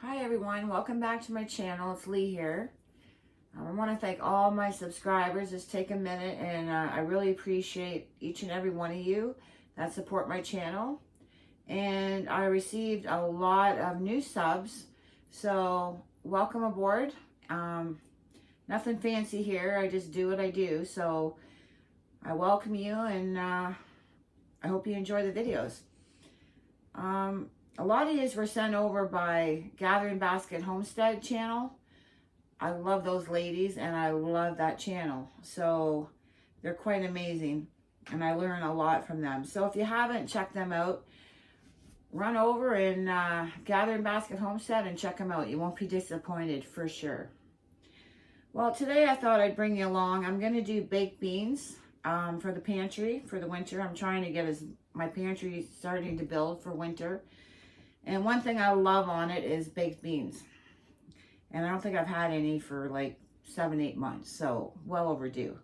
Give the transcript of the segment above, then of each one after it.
Hi everyone, welcome back to my channel. It's Lee here. I want to thank all my subscribers. Just take a minute, and I really appreciate each and every one of you that support my channel. And I received a lot of new subs, so welcome aboard. Nothing fancy here, I just do what I do, so I welcome you, and I hope you enjoy the videos. A lot of these were sent over by Gathering Basket Homestead channel. I love those ladies, and I love that channel. So they're quite amazing, and I learn a lot from them. So if you haven't checked them out, run over and Gathering Basket Homestead and check them out. You won't be disappointed for sure. Well, today I thought I'd bring you along. I'm going to do baked beans for the pantry for the winter. I'm trying to get my pantry starting to build for winter. And one thing I love on it is baked beans. And I don't think I've had any for like 7-8 months, so well overdue.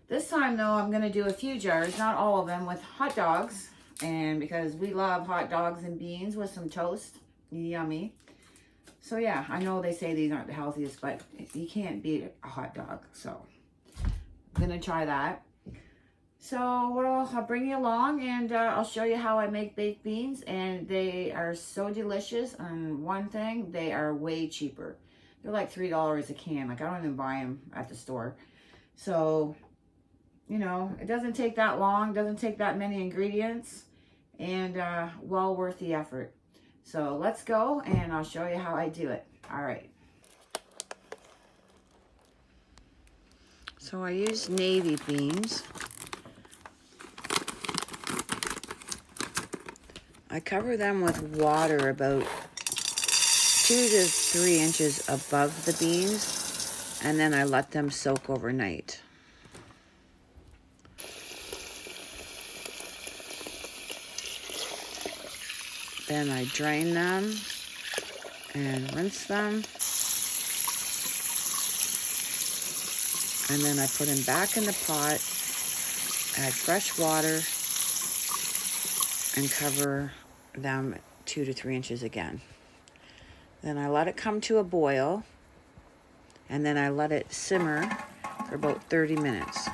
This time though, I'm gonna do a few jars, not all of them, with hot dogs. And because we love hot dogs and beans with some toast, yummy. So yeah, I know they say these aren't the healthiest, but you can't beat a hot dog. So I'm gonna try that. So I'll bring you along, and I'll show you how I make baked beans, and they are so delicious. And one thing, they are way cheaper. They're like $3 a can. Like, I don't even buy them at the store. So, you know, it doesn't take that long, doesn't take that many ingredients, and well worth the effort. So let's go, and I'll show you how I do it. All right. So I use navy beans. I cover them with water about 2 to 3 inches above the beans, and then I let them soak overnight. Then I drain them and rinse them, and then I put them back in the pot, add fresh water, and cover them 2 to 3 inches again. Then I let it come to a boil, and then I let it simmer for about 30 minutes.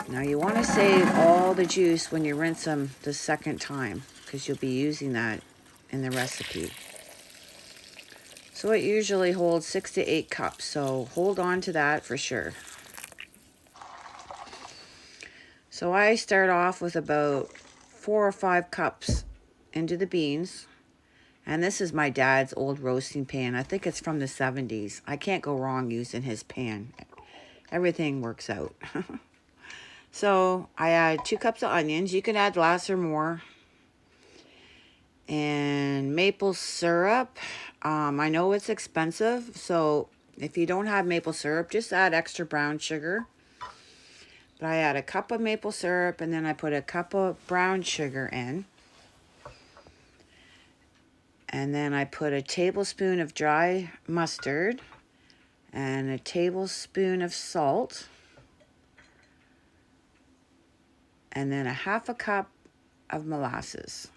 Now you want to save all the juice when you rinse them the second time, because you'll be using that in the recipe. So it usually holds 6 to 8 cups, so hold on to that for sure. So I start off with about 4 or 5 cups into the beans. And this is my dad's old roasting pan. I think it's from the 70s. I can't go wrong using his pan. Everything works out. So I add 2 cups of onions. You can add less or more. And maple syrup. I know it's expensive, so if you don't have maple syrup, just add extra brown sugar. But I add a cup of maple syrup, and then I put a cup of brown sugar in. And then I put a tablespoon of dry mustard and a tablespoon of salt. And then a half a cup of molasses.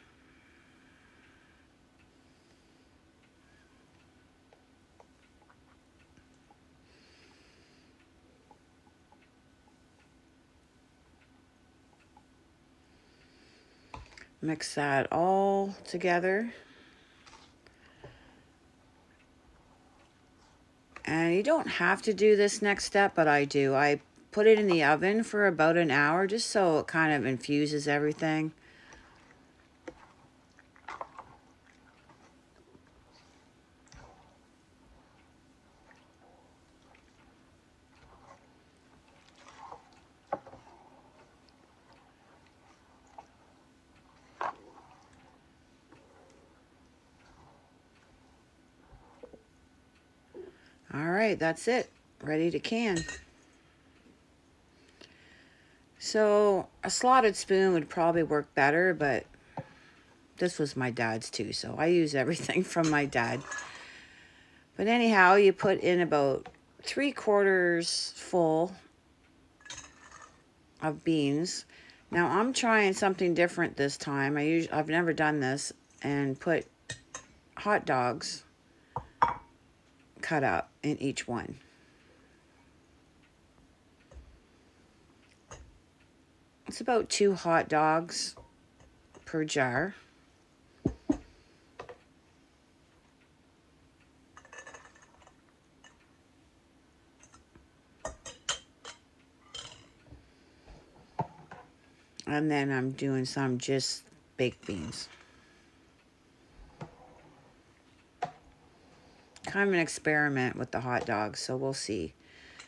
Mix that all together. And you don't have to do this next step, but I do. I put it in the oven for about an hour just so it kind of infuses everything. All right, that's it. Ready to can. So a slotted spoon would probably work better, but this was my dad's too, so I use everything from my dad. But anyhow, you put in about 3/4 full of beans. Now I'm trying something different this time. I've never done this, and put hot dogs cut up in each one. It's about 2 hot dogs per jar. And then I'm doing some just baked beans. Kind of an experiment with the hot dogs, so we'll see.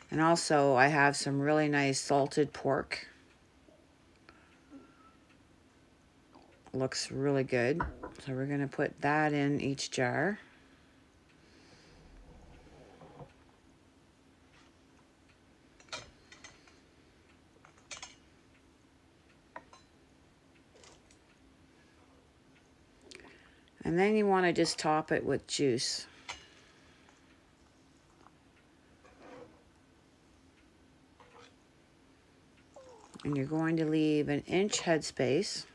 And also I have some really nice salted pork. Looks really good. So we're going to put that in each jar. And then you want to just top it with juice. And you're going to leave an inch headspace.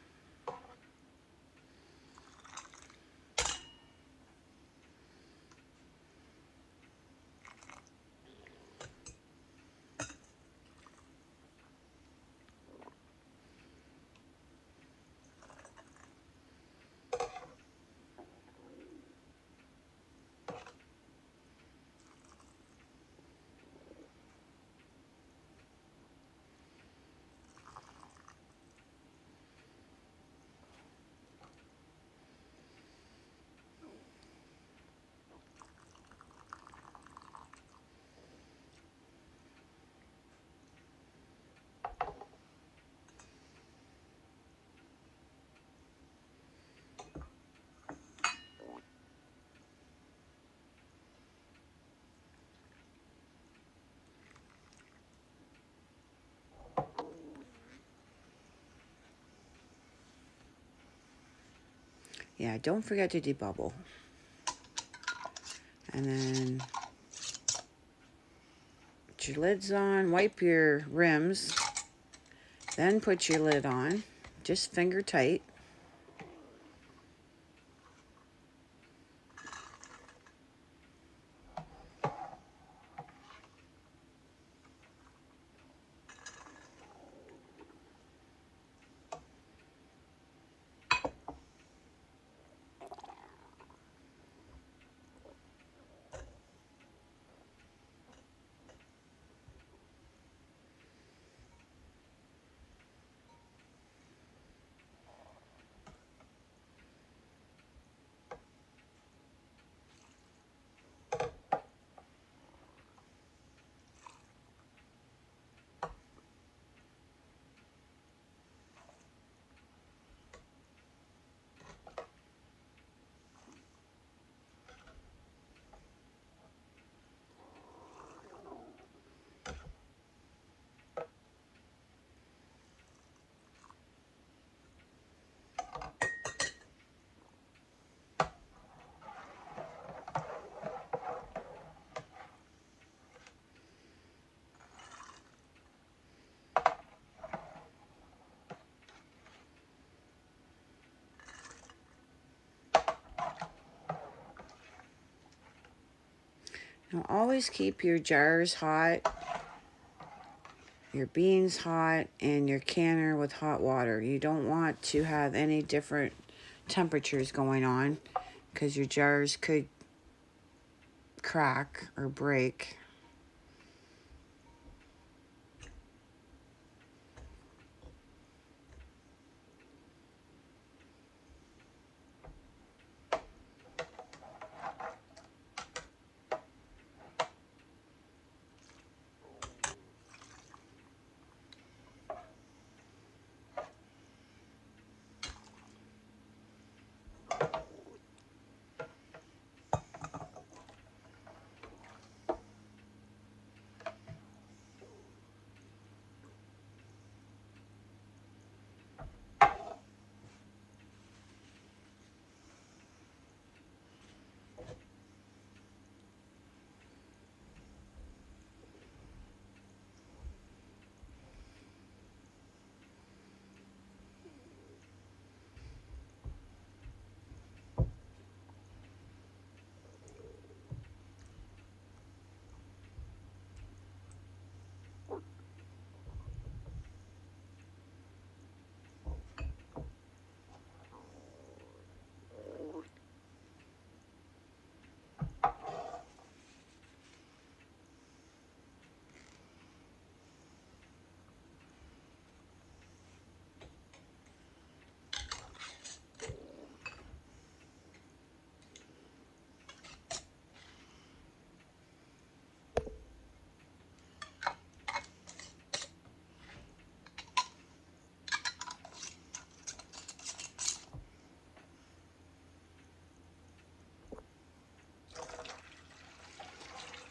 Yeah, don't forget to debubble. And then put your lids on, wipe your rims, then put your lid on, just finger tight. Now always keep your jars hot, your beans hot, and your canner with hot water. You don't want to have any different temperatures going on because your jars could crack or break.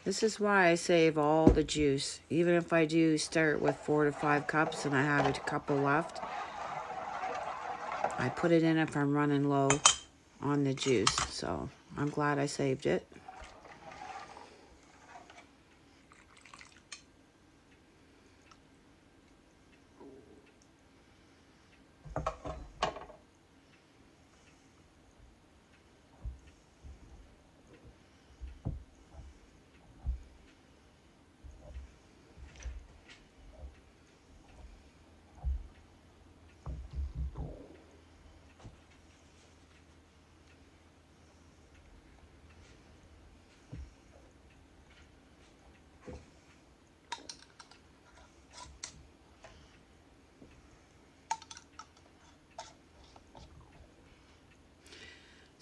This is why I save all the juice. Even if I do start with 4 to 5 cups and I have a couple left, I put it in if I'm running low on the juice. So I'm glad I saved it.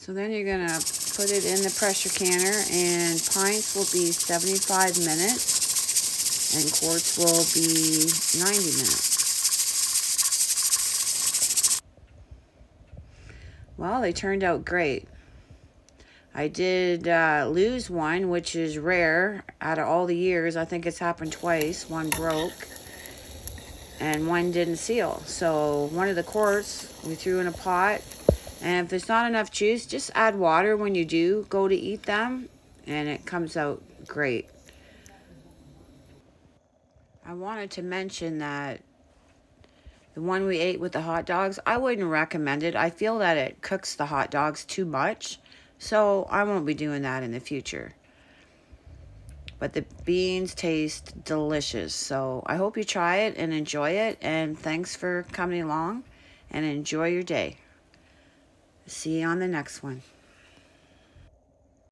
So then you're going to put it in the pressure canner, and pints will be 75 minutes and quarts will be 90 minutes. Well, they turned out great. I did lose one, which is rare. Out of all the years, I think it's happened twice. One broke and one didn't seal. So one of the quarts we threw in a pot. And if there's not enough juice, just add water when you do go to eat them, and it comes out great. I wanted to mention that the one we ate with the hot dogs, I wouldn't recommend it. I feel that it cooks the hot dogs too much, so I won't be doing that in the future. But the beans taste delicious, so I hope you try it and enjoy it, and thanks for coming along, and enjoy your day. See you on the next one.